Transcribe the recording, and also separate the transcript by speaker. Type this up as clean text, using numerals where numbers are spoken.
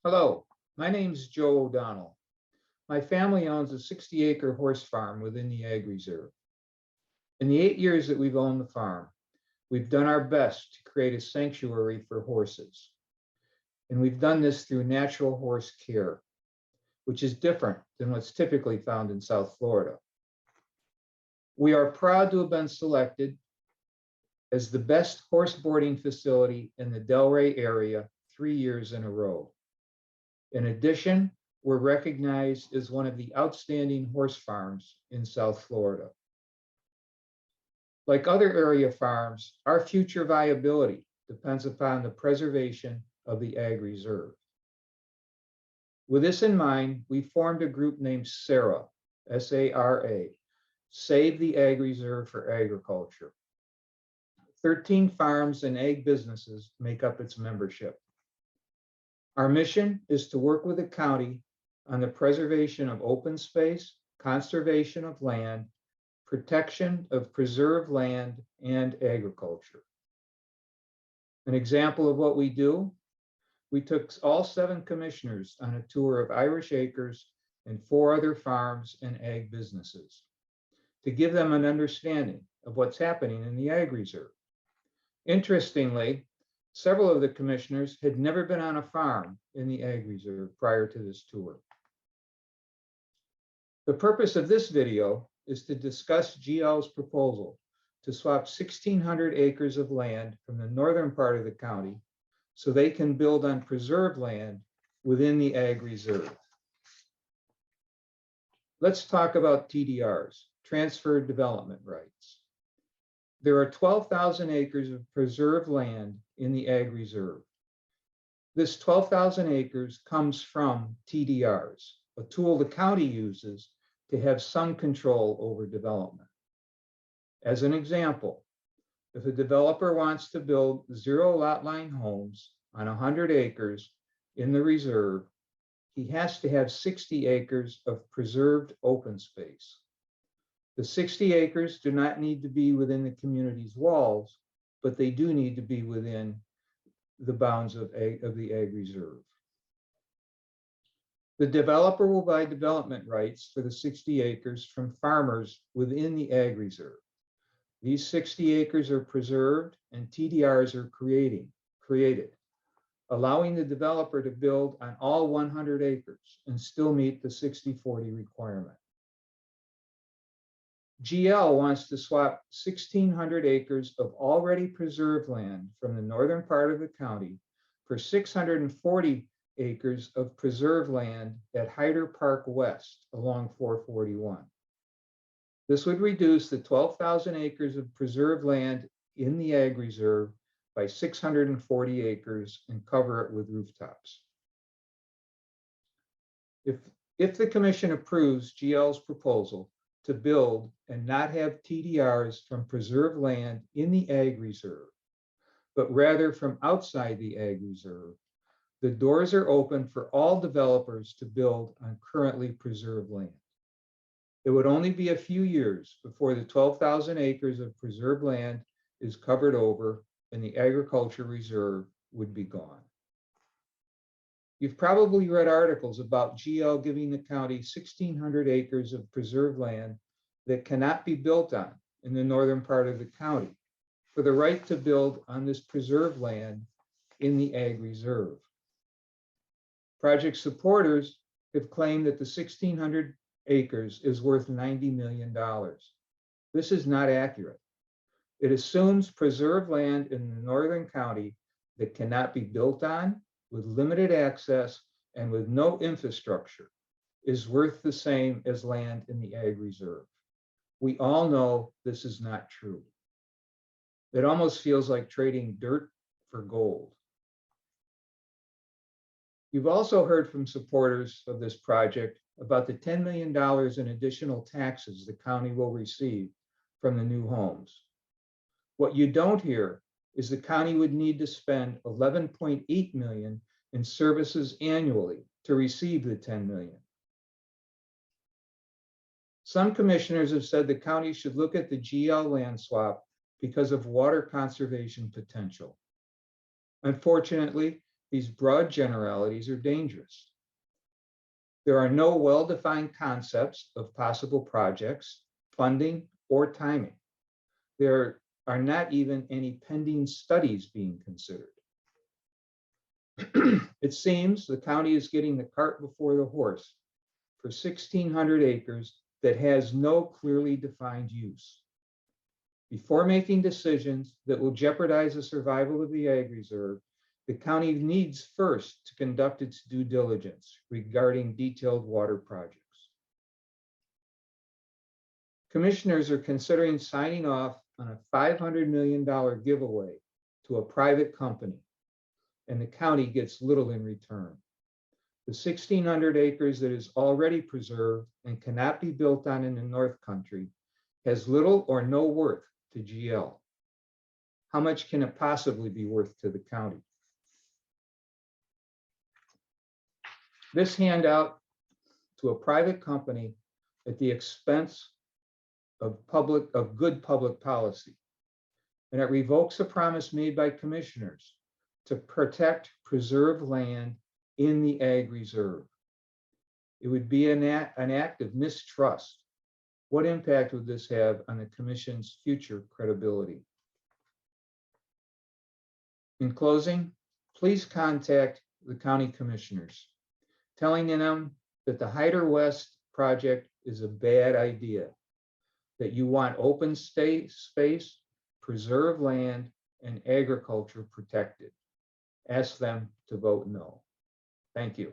Speaker 1: Hello, my name is Joe O'Donnell. My family owns a 60-acre horse farm within the Ag Reserve. In the 8 years that we've owned the farm, we've done our best to create a sanctuary for horses. And we've done this through natural horse care, which is different than what's typically found in South Florida. We are proud to have been selected as the best horse boarding facility in the Delray area 3 years in a row. In addition, we're recognized as one of the outstanding horse farms in South Florida. Like other area farms, our future viability depends upon the preservation of the Ag Reserve. With this in mind, we formed a group named SARA, S-A-R-A, Save the Ag Reserve for Agriculture. 13 farms and ag businesses make up its membership. Our mission is to work with the county on the preservation of open space, conservation of land, protection of preserved land, and agriculture. An example of what we do, we took all 7 commissioners on a tour of Irish Acres and 4 other farms and ag businesses to give them an understanding of what's happening in the Ag Reserve. Interestingly, several of the commissioners had never been on a farm in the Ag Reserve prior to this tour. The purpose of this video is to discuss GL's proposal to swap 1,600 acres of land from the northern part of the county so they can build on preserved land within the Ag Reserve. Let's talk about TDRs, transferred development rights. There are 12,000 acres of preserved land in the Ag Reserve. This 12,000 acres comes from TDRs, a tool the county uses to have some control over development. As an example, if a developer wants to build 0 lot line homes on 100 acres in the reserve, he has to have 60 acres of preserved open space. The 60 acres do not need to be within the community's walls, but they do need to be within the bounds of the Ag Reserve. The developer will buy development rights for the 60 acres from farmers within the Ag Reserve. These 60 acres are preserved and TDRs are created, allowing the developer to build on all 100 acres and still meet the 60-40 requirement. GL wants to swap 1,600 acres of already preserved land from the northern part of the county for 640 acres of preserved land at Hyder Park West along 441. This would reduce the 12,000 acres of preserved land in the Ag Reserve by 640 acres and cover it with rooftops. If the commission approves GL's proposal to build and not have TDRs from preserved land in the Ag Reserve, but rather from outside the Ag Reserve, the doors are open for all developers to build on currently preserved land. It would only be a few years before the 12,000 acres of preserved land is covered over and the agriculture reserve would be gone. You've probably read articles about GL giving the county 1,600 acres of preserved land that cannot be built on in the northern part of the county for the right to build on this preserved land in the Ag Reserve. Project supporters have claimed that the 1,600 acres is worth $90 million. This is not accurate. It assumes preserved land in the northern county that cannot be built on, with limited access and with no infrastructure, is worth the same as land in the Ag Reserve. We all know this is not true. It almost feels like trading dirt for gold. You've also heard from supporters of this project about the $10 million in additional taxes the county will receive from the new homes. What you don't hear is the county would need to spend $11.8 million in services annually to receive the $10 million. Some commissioners have said the county should look at the GL land swap because of water conservation potential. Unfortunately, these broad generalities are dangerous. There are no well-defined concepts of possible projects, funding, or timing. There are not even any pending studies being considered. It seems the county is getting the cart before the horse for 1,600 acres that has no clearly defined use. Before making decisions that will jeopardize the survival of the ag reserve, the county needs first to conduct its due diligence regarding detailed water projects. Commissioners are considering signing off on a $500 million giveaway to a private company, and the county gets little in return. The 1,600 acres that is already preserved and cannot be built on in the North Country has little or no worth to GL. How much can it possibly be worth to the county? This handout to a private company at the expense of good public policy, and it revokes a promise made by commissioners to protect preserved land in the ag reserve. It would be an act of mistrust. What impact would this have on the commission's future credibility? In closing, please contact the county commissioners, telling them that the Hyder West project is a bad idea, that you want open space, preserved land, and agriculture protected. Ask them to vote no. Thank you.